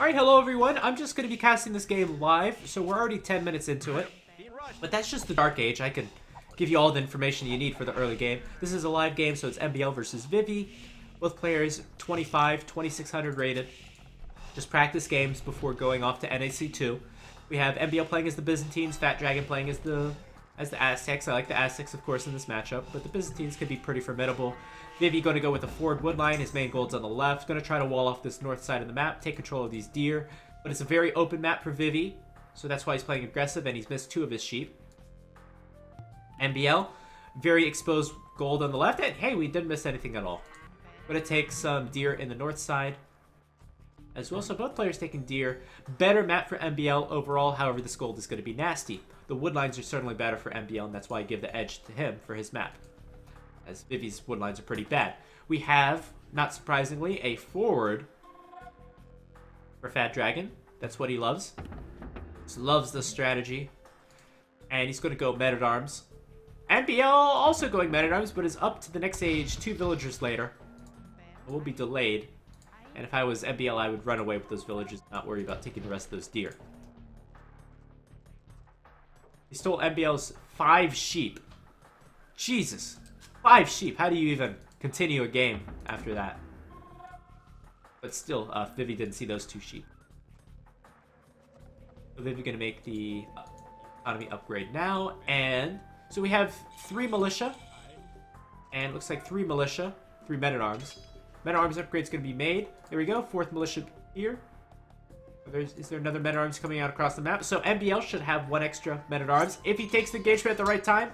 Alright, hello everyone. I'm just going to be casting this game live, so we're already 10 minutes into it. But that's just the Dark Age. I can give you all the information you need for the early game. This is a live game, so it's MbL versus Vivi. Both players 25, 2600 rated. Just practice games before going off to NAC2. We have MbL playing as the Byzantines, Fat Dragon playing as the Aztecs. I like the Aztecs, of course, in this matchup, but the Byzantines could be pretty formidable. Vivi going to go with a forward wood line. His main gold's on the left. Going to try to wall off this north side of the map, take control of these deer. But it's a very open map for Vivi, so that's why he's playing aggressive, and he's missed 2 of his sheep. MbL, very exposed gold on the left, and hey, we didn't miss anything at all. Going to take some deer in the north side as well, so both players taking deer. Better map for MbL overall, however, this gold is going to be nasty. The wood lines are certainly better for MbL, and that's why I give the edge to him for his map, as Vivi's wood lines are pretty bad. We have, not surprisingly, a forward for Fat Dragon. That's what he loves. He loves the strategy. And he's going to go Men-at-Arms. MbL also going Men-at-Arms, but is up to the next age 2 villagers later. It will be delayed. And if I was MbL, I would run away with those villagers, not worry about taking the rest of those deer. He stole MbL's 5 sheep. Jesus. 5 sheep. How do you even continue a game after that? But still, Vivi didn't see those 2 sheep. So Vivi going to make the economy upgrade now. And so we have 3 militia. And it looks like 3 militia. 3 Men-at-Arms. Men-at-Arms upgrade's going to be made. There we go. 4th militia here. Is there another Men-at-Arms coming out across the map? So MbL should have 1 extra Men-at-Arms if he takes the engagement at the right time.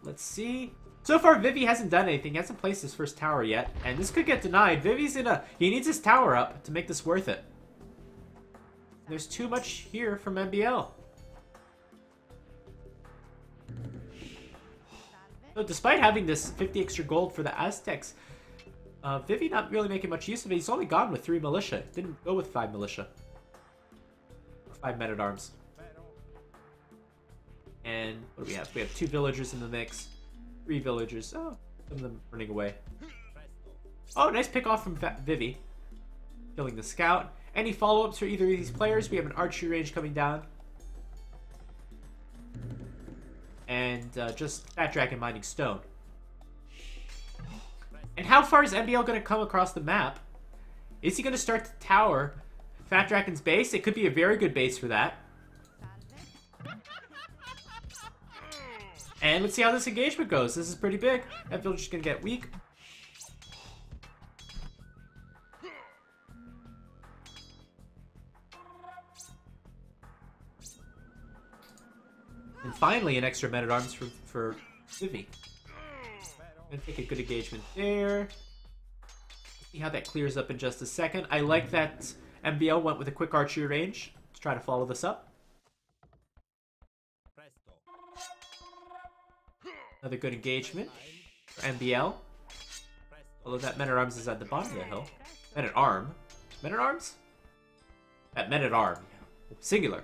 Let's see. So far, Vivi hasn't done anything. He hasn't placed his first tower yet. And this could get denied. Vivi's in a... He needs his tower up to make this worth it. There's too much here from MbL. So despite having this 50 extra gold for the Aztecs, Vivi not really making much use of it. He's only gone with 3 militia. Didn't go with 5 militia. Or 5 Men-at-Arms. And what do we have? We have 2 villagers in the mix. 3 villagers. Oh, some of them running away. Oh, nice pick off from Vivi. Killing the scout. Any follow-ups for either of these players? We have an archery range coming down. And just Fat Dragon mining stone. And how far is MbL going to come across the map? Is he going to start to tower Fat Dragon's base? It could be a very good base for that. And let's see how this engagement goes. This is pretty big. That villager's going to get weak. And finally, an extra Men-at-Arms for Vivi. Gonna take a good engagement there. See how that clears up in just a second. I like that MbL went with a quick archery range. Let's try to follow this up. Another good engagement for MbL. Although that Men-at-Arms is at the bottom of the hill. Men-at-Arm? Men-at-Arms? That Men-at-Arm. Singular.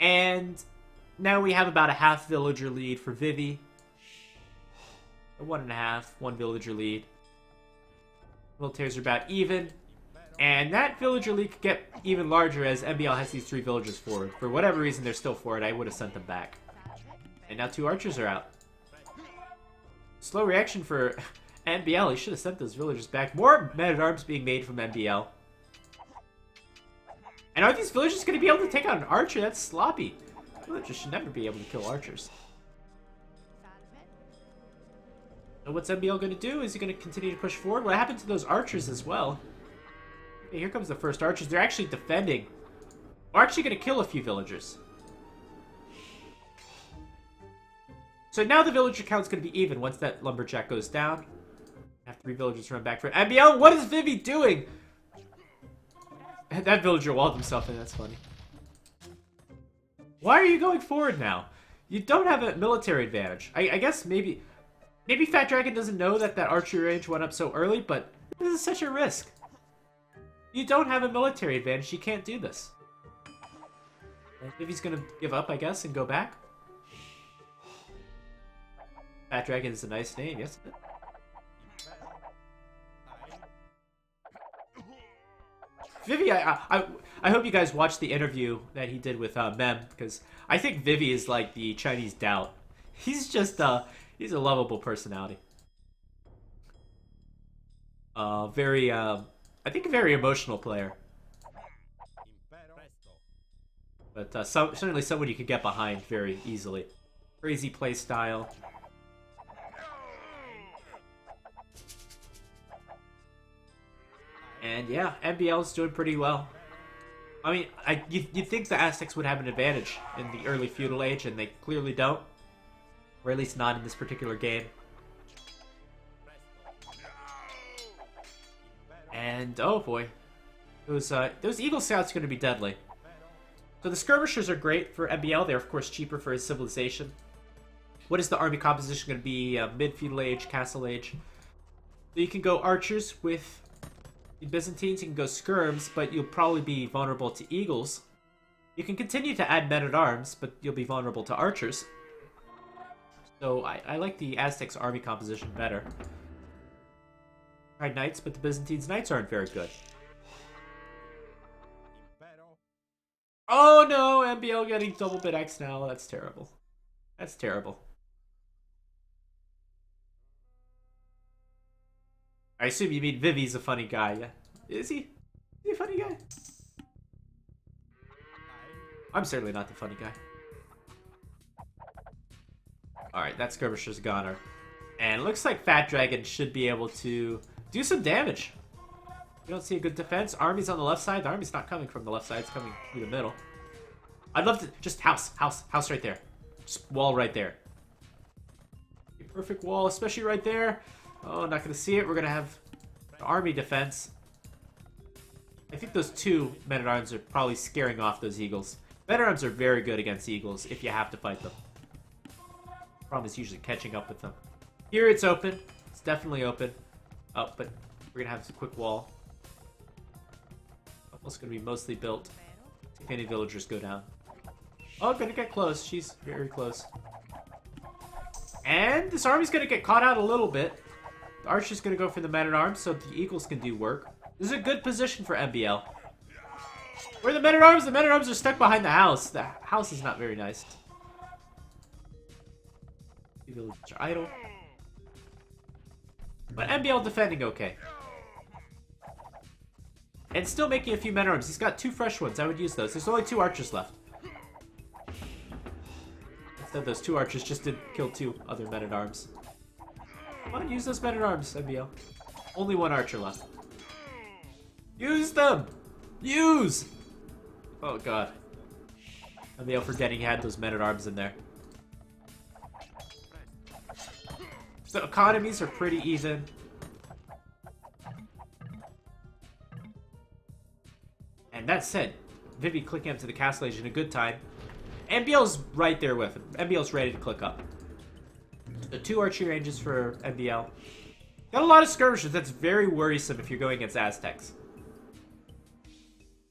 And now we have about a half villager lead for Vivi. 1.5, 1 villager lead. Militaries are about even. And that villager lead could get even larger as MbL has these 3 villagers forward. For whatever reason, they're still forward. I would have sent them back. And now 2 archers are out. Slow reaction for MbL. He should have sent those villagers back. More Men-at-Arms being made from MbL. And are these villagers going to be able to take out an archer? That's sloppy. Villagers should never be able to kill archers. So what's MbL going to do? Is he going to continue to push forward? What happened to those archers as well? Okay, here comes the first archers. They're actually defending. We're actually going to kill a few villagers. So now the villager count's going to be even once that lumberjack goes down. Have 3 villagers run back for MbL. What is Vivi doing? That villager walled himself in. That's funny. Why are you going forward now? You don't have a military advantage. I guess maybe Fat Dragon doesn't know that archery range went up so early, but this is such a risk. You don't have a military advantage. You can't do this. Maybe he's going to give up, I guess, and go back. Fat Dragon is a nice name, yes. Vivi, I hope you guys watched the interview that he did with Mem, because I think Vivi is like the Chinese Doubt. He's just he's a lovable personality. Very I think a very emotional player, but certainly someone you could get behind very easily. Crazy play style. And yeah, MbL is doing pretty well. I mean, you'd think the Aztecs would have an advantage in the early Feudal Age, and they clearly don't. Or at least not in this particular game. And, oh boy. Those Eagle Scouts are going to be deadly. So the Skirmishers are great for MbL. They're, of course, cheaper for his civilization. What is the army composition going to be? Mid-Feudal Age, Castle Age. So you can go Archers with the Byzantines. You can go Skirms, but you'll probably be vulnerable to Eagles. You can continue to add Men-at-Arms, but you'll be vulnerable to Archers. So I like the Aztecs' army composition better. Tried Knights, but the Byzantines' Knights aren't very good. Oh no, MbL getting double bit X now. That's terrible. That's terrible. I assume you mean Vivi's a funny guy, yeah? Is he? Is he a funny guy? I'm certainly not the funny guy. Alright, that Skirmisher's a goner. And it looks like Fat Dragon should be able to do some damage. You don't see a good defense. Army's on the left side. The army's not coming from the left side. It's coming through the middle. I'd love to... Just house right there. Just wall right there. A perfect wall, especially right there. Oh, not going to see it. We're going to have the army defense. I think those two Men-at-Arms are probably scaring off those Eagles. Men-at-Arms are very good against Eagles if you have to fight them. The problem is usually catching up with them. Here it's open. It's definitely open. Oh, but we're going to have a quick wall. Almost going to be mostly built. See if any villagers go down. Oh, going to get close. She's very close. And this army's going to get caught out a little bit. The Archer's going to go for the Men-at-Arms so the Eagles can do work. This is a good position for MbL. Where are the Men-at-Arms? The Men-at-Arms are stuck behind the house. The house is not very nice. The villagers are idle. But MbL defending okay. And still making a few Men-at-Arms. He's got 2 fresh ones. I would use those. There's only 2 Archers left. Instead, those 2 Archers just did kill 2 other Men-at-Arms. Come on, use those Men-at-Arms, MbL. Only 1 Archer left. Use them! Use! Oh god. MbL forgetting he had those Men-at-Arms in there. So economies are pretty even. And that said, Vivi clicking up to the Castle Age in a good time. MbL's right there with him. MbL's ready to click up. The 2 archery ranges for MbL. Got a lot of skirmishes. That's very worrisome if you're going against Aztecs.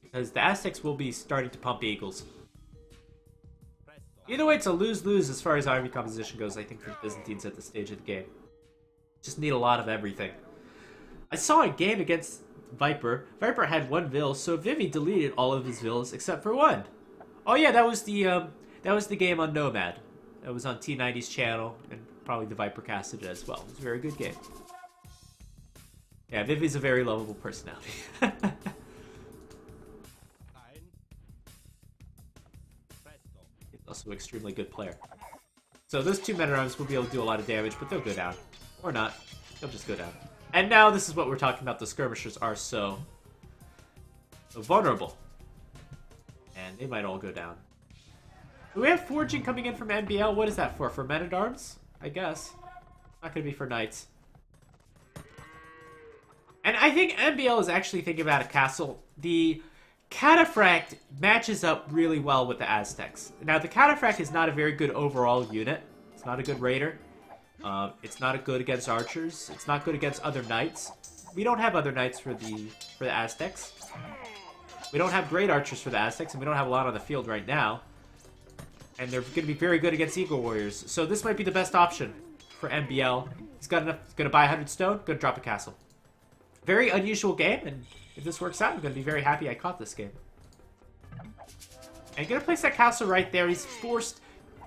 Because the Aztecs will be starting to pump Eagles. Either way, it's a lose-lose as far as army composition goes, I think, for the Byzantines at this stage of the game. Just need a lot of everything. I saw a game against Viper. Viper had 1 vill, so Vivi deleted all of his villas except for 1. Oh yeah, that was the game on Nomad. That was on T90's channel, and probably the Viper casted it as well. It was a very good game. Yeah, Vivi's a very lovable personality. He's also an extremely good player. So those 2 Men-at-Arms will be able to do a lot of damage, but they'll go down. Or not. They'll just go down. And now this is what we're talking about. The Skirmishers are so vulnerable. And they might all go down. Do we have Forging coming in from MbL? What is that for? For Men-at-Arms? I guess. Not going to be for Knights. And I think MbL is actually thinking about a castle. The Cataphract matches up really well with the Aztecs. Now, the Cataphract is not a very good overall unit. It's not a good raider. It's not good against archers. It's not good against other knights. We don't have other knights for the Aztecs. We don't have great archers for the Aztecs, and we don't have a lot on the field right now. And they're going to be very good against Eagle Warriors. So this might be the best option for MbL. He's got enough. He's going to buy 100 stone. Going to drop a castle. very unusual game, and if this works out, I'm going to be very happy I caught this game. And going to place that castle right there. He's forced...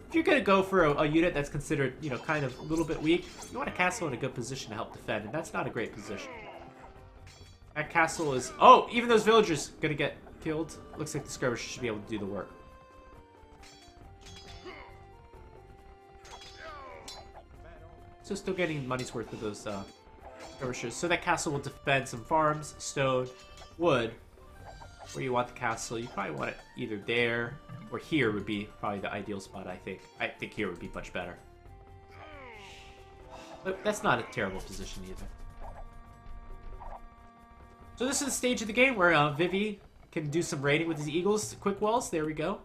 If you're going to go for a unit that's considered, you know, kind of a little bit weak, you want a castle in a good position to help defend, and that's not a great position. That castle is... Oh, even those villagers going to get killed. Looks like the skirmisher should be able to do the work. So still getting money's worth of those skirmishers. So that castle will defend some farms, stone, wood. Where you want the castle, you probably want it either there or here would be probably the ideal spot, I think. I think here would be much better. But that's not a terrible position either. So this is the stage of the game where Vivi can do some raiding with his eagles. Quick walls, there we go.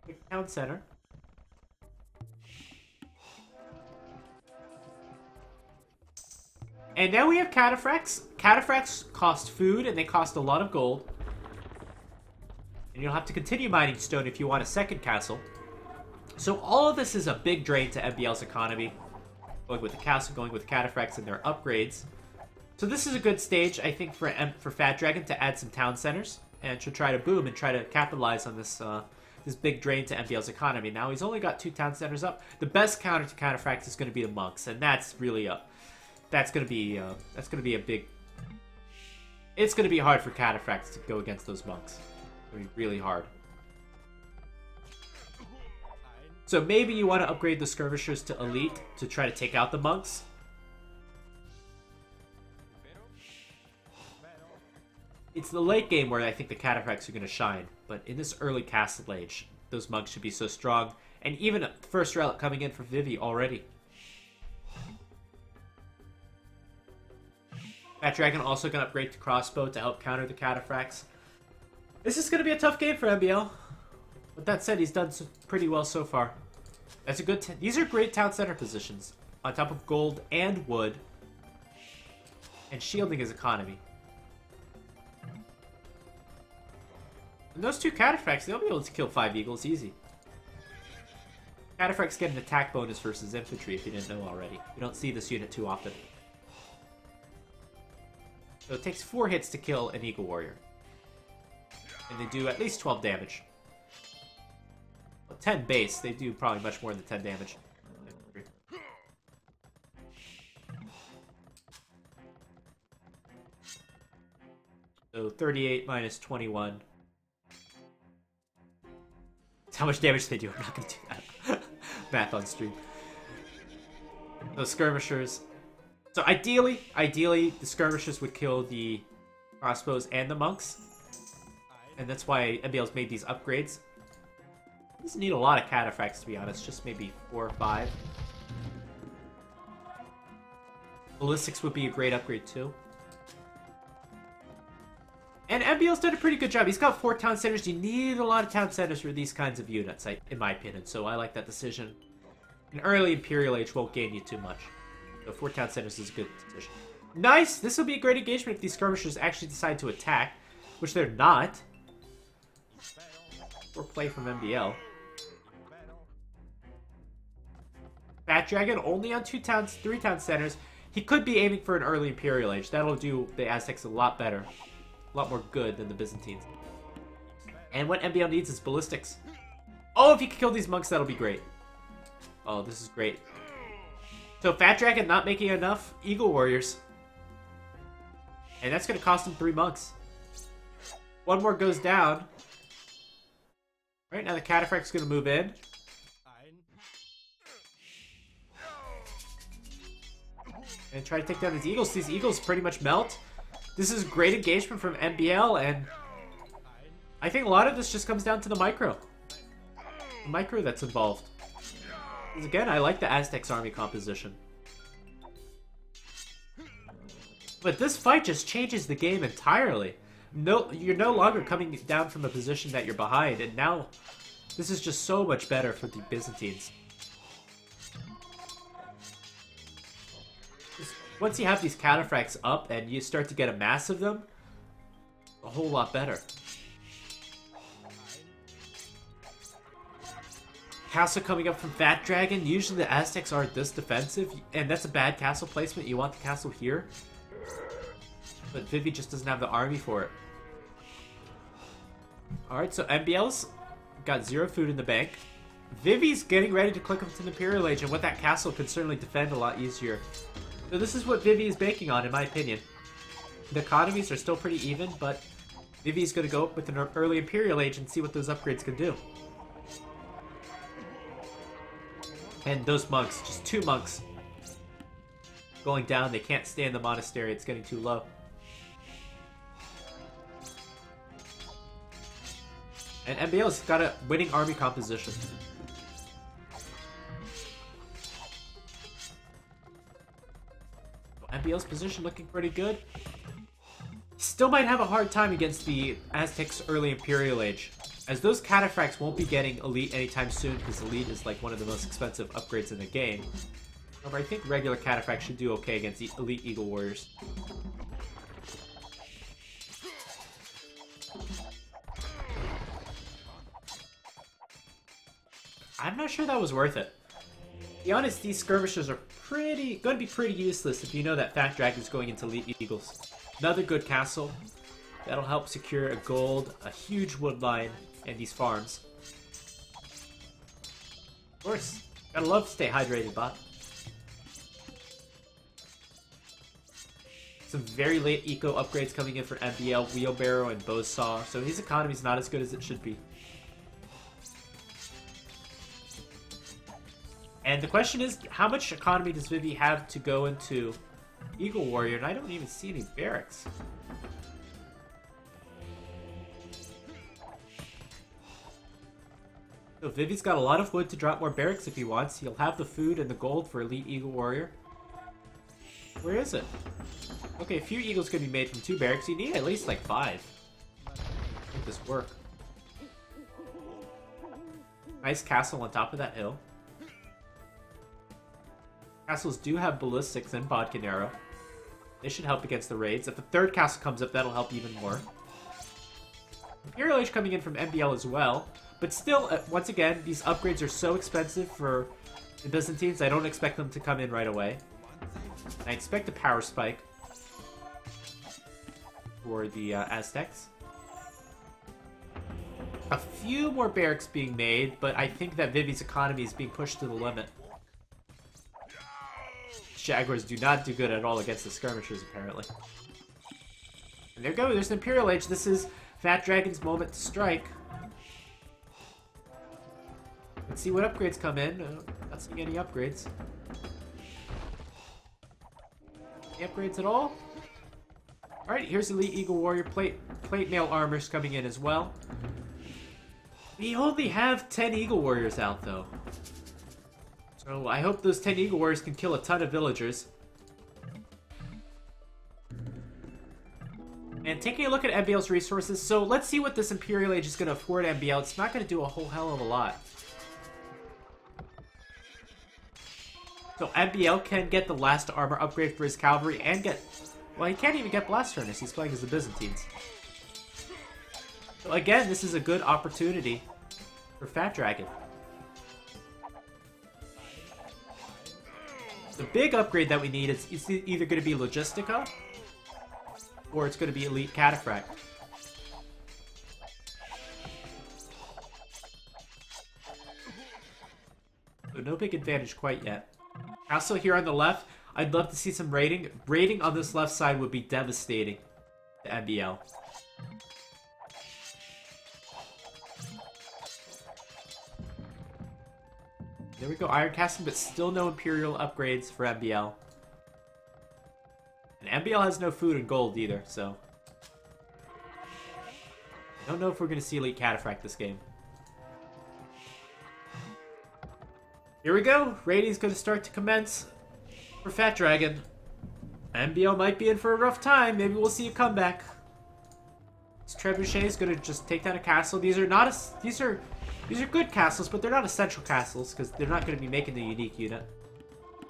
Quick town center. And now we have cataphracts. Cataphracts cost food, and they cost a lot of gold. And you'll have to continue mining stone if you want a second castle. So all of this is a big drain to MbL's economy. Going with the castle, going with cataphracts and their upgrades. So this is a good stage, I think, for Fat Dragon to add some town centers. And to try to boom and try to capitalize on this this big drain to MbL's economy. Now he's only got 2 town centers up. The best counter to cataphracts is going to be the monks. And that's really a... That's gonna be a big... It's gonna be hard for cataphracts to go against those monks. It's gonna be really hard. So maybe you want to upgrade the skirmishers to elite to try to take out the monks. It's the late game where I think the cataphracts are gonna shine, but in this early castle age, those monks should be so strong. And even a first relic coming in for Vivi already. Fat Dragon also going to upgrade to crossbow to help counter the cataphracts. This is going to be a tough game for MbL. But that said, he's done pretty well so far. That's a good... These are great town center positions. On top of gold and wood. And shielding his economy. And those 2 cataphracts, they'll be able to kill 5 eagles easy. Cataphracts get an attack bonus versus infantry if you didn't know already. You don't see this unit too often. So it takes 4 hits to kill an Eagle Warrior. And they do at least 12 damage. Well, 10 base, they do probably much more than 10 damage. So 38 minus 21. That's how much damage they do. I'm not going to do that. Math on stream. Those skirmishers... So ideally, the skirmishers would kill the crossbows and the monks. And that's why MbL's made these upgrades. He doesn't need a lot of cataphracts, to be honest. Just maybe 4 or 5. Ballistics would be a great upgrade, too. And MbL's done a pretty good job. He's got 4 town centers. You need a lot of town centers for these kinds of units, in my opinion. So I like that decision. An early Imperial Age won't gain you too much. So 4 town centers is a good decision. Nice! This will be a great engagement if these skirmishers actually decide to attack. Which they're not. Poor play from MbL. Fat Dragon only on 3 town centers. He could be aiming for an early Imperial Age. That'll do the Aztecs a lot better. A lot more good than the Byzantines. And what MbL needs is ballistics. Oh, if you can kill these monks, that'll be great. Oh, this is great. So Fat Dragon not making enough Eagle Warriors. And that's going to cost him 3 monks. 1 more goes down. Right, now the Cataphract's going to move in. And try to take down these eagles. These eagles pretty much melt. This is great engagement from MbL, and I think a lot of this just comes down to the micro. The micro that's involved. Because again, I like the Aztecs army composition. But this fight just changes the game entirely. No, you're no longer coming down from a position that you're behind, and now this is just so much better for the Byzantines. Once you have these cataphracts up and you start to get a mass of them, a whole lot better. Castle coming up from Fat Dragon. Usually the Aztecs aren't this defensive, and that's a bad castle placement. You want the castle here. But Vivi just doesn't have the army for it. Alright, so MbL's got 0 food in the bank. Vivi's getting ready to click up to the Imperial Age, and with that castle can certainly defend a lot easier. So this is what Vivi is banking on, in my opinion. The economies are still pretty even, but Vivi's going to go up with an early Imperial Age and see what those upgrades can do. And those monks, just 2 monks going down. They can't stay in the monastery, it's getting too low. And MbL's got a winning army composition. MbL's position looking pretty good. Still might have a hard time against the Aztecs' early Imperial Age, as those cataphracts won't be getting Elite anytime soon, because Elite is like one of the most expensive upgrades in the game. However, I think regular cataphracts should do okay against Elite Eagle Warriors. I'm not sure that was worth it. To be honest, these skirmishers are going to be pretty useless if you know that Fat Dragon's going into Elite Eagles. Another good castle. That'll help secure a gold, a huge wood line, and these farms. Of course, gotta love to stay hydrated, bot. Some very late eco upgrades coming in for MbL, Wheelbarrow, and Bowsaw, so his economy's not as good as it should be. And the question is, how much economy does Vivi have to go into Eagle Warrior? And I don't even see any barracks. So Vivi's got a lot of wood to drop more barracks if he wants. He'll have the food and the gold for Elite Eagle Warrior. Where is it? Okay, a few eagles can be made from 2 barracks. You need at least like 5 to make this work. Nice castle on top of that hill. Castles do have ballistics and bodkin arrow. They should help against the raids. If the 3rd castle comes up, that'll help even more. Imperial Age coming in from MbL as well. But still, once again, these upgrades are so expensive for the Byzantines, I don't expect them to come in right away. I expect a power spike for the Aztecs. A few more barracks being made, but I think that Vivi's economy is being pushed to the limit. Jaguars do not do good at all against the skirmishers, apparently. And there we go, there's an Imperial Age. This is Fat Dragon's moment to strike. Let's see what upgrades come in. Not seeing any upgrades. Any upgrades at all? Alright, here's Elite Eagle Warrior. Plate mail armors coming in as well. We only have 10 Eagle Warriors out, though. So I hope those 10 Eagle Warriors can kill a ton of villagers. And taking a look at MbL's resources, so let's see what this Imperial Age is going to afford MbL. It's not going to do a whole hell of a lot. So MbL can get the last armor upgrade for his cavalry and get... Well, he can't even get Blast Furnace. He's playing as the Byzantines. So again, this is a good opportunity for Fat Dragon. The big upgrade that we need is either going to be Logistica or it's going to be Elite Cataphract. So no big advantage quite yet. Also here on the left, I'd love to see some raiding. Raiding on this left side would be devastating to MbL. There we go, Iron Casting, but still no Imperial upgrades for MbL. And MbL has no food and gold either, so... I don't know if we're going to see Elite Cataphract this game. Here we go, raiding's going to start to commence for Fat Dragon. MbL might be in for a rough time, maybe we'll see a comeback. This Trebuchet is going to just take down a castle. These are good castles, but they're not essential castles, because they're not going to be making the unique unit.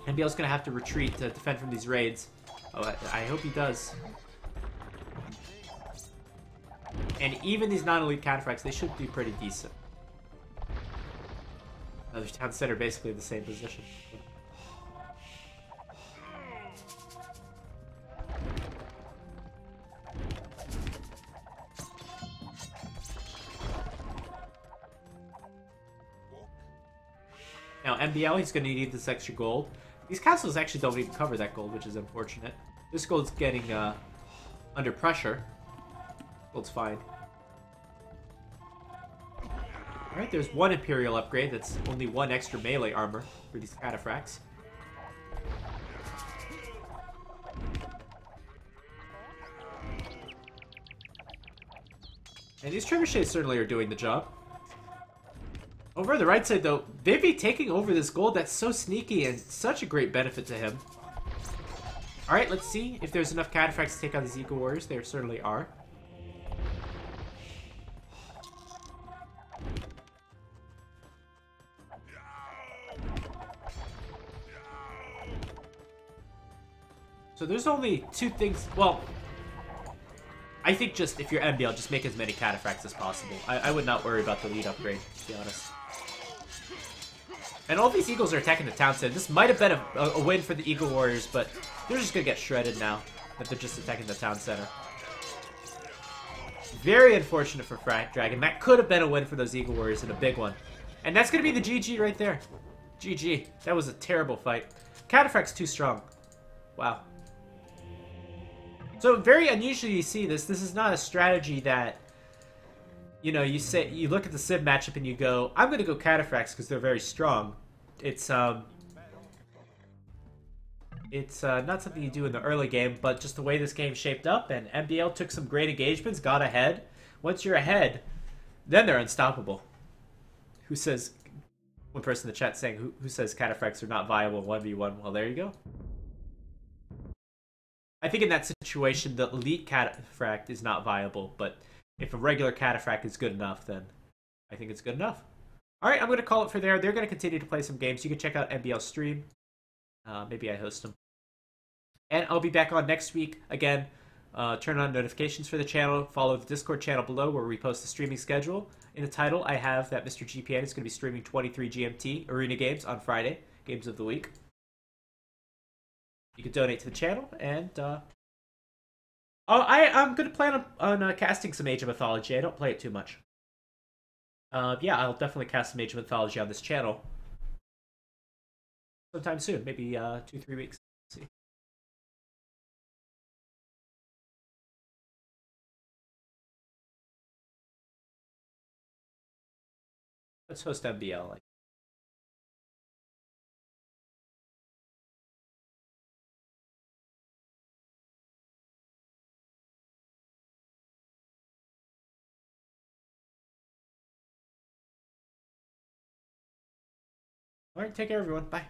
MbL's going to have to retreat to defend from these raids. Oh, I hope he does. And even these non-elite cataphracts, they should do pretty decent. Another town center basically the same position. Now, MbL, he's going to need this extra gold. These castles actually don't even cover that gold, which is unfortunate. This gold's getting under pressure. Gold's fine. Alright, there's one Imperial upgrade. That's only one extra melee armor for these cataphracts. And these trebuchets certainly are doing the job. Over on the right side, though, Vivi taking over this gold. That's so sneaky and such a great benefit to him. Alright, let's see if there's enough cataphracts to take on these Eagle Warriors. There certainly are. So there's only two things. Well, I think just if you're MbL, just make as many cataphracts as possible. I would not worry about the lead upgrade, to be honest. And all these Eagles are attacking the town center. This might have been a win for the Eagle Warriors, but they're just going to get shredded now that they're just attacking the town center. Very unfortunate for Frack Dragon. That could have been a win for those Eagle Warriors and a big one. And that's going to be the GG right there. GG. That was a terrible fight. Cataphract's too strong. Wow. So very unusually you see this. This is not a strategy that, you know, you look at the Civ matchup and you go, I'm going to go Cataphracts because they're very strong. It's not something you do in the early game, but just the way this game shaped up, and MbL took some great engagements, got ahead. Once you're ahead, then they're unstoppable. Who says, one person in the chat saying, who says Cataphracts are not viable in 1v1? Well, there you go. I think in that situation, the elite cataphract is not viable, but if a regular cataphract is good enough, then I think it's good enough. All right, I'm going to call it for there. They're going to continue to play some games. You can check out MbL's stream. Maybe I host them. And I'll be back on next week. Again, turn on notifications for the channel. Follow the Discord channel below where we post the streaming schedule. In the title, I have that Mr. GPN is going to be streaming 23 GMT Arena games on Friday. Games of the week. You can donate to the channel, and I'm gonna plan on casting some Age of Mythology. I don't play it too much. Yeah, I'll definitely cast some Age of Mythology on this channel sometime soon, maybe 2-3 weeks. Let's see. Let's host MbL. All right, take care, everyone. Bye.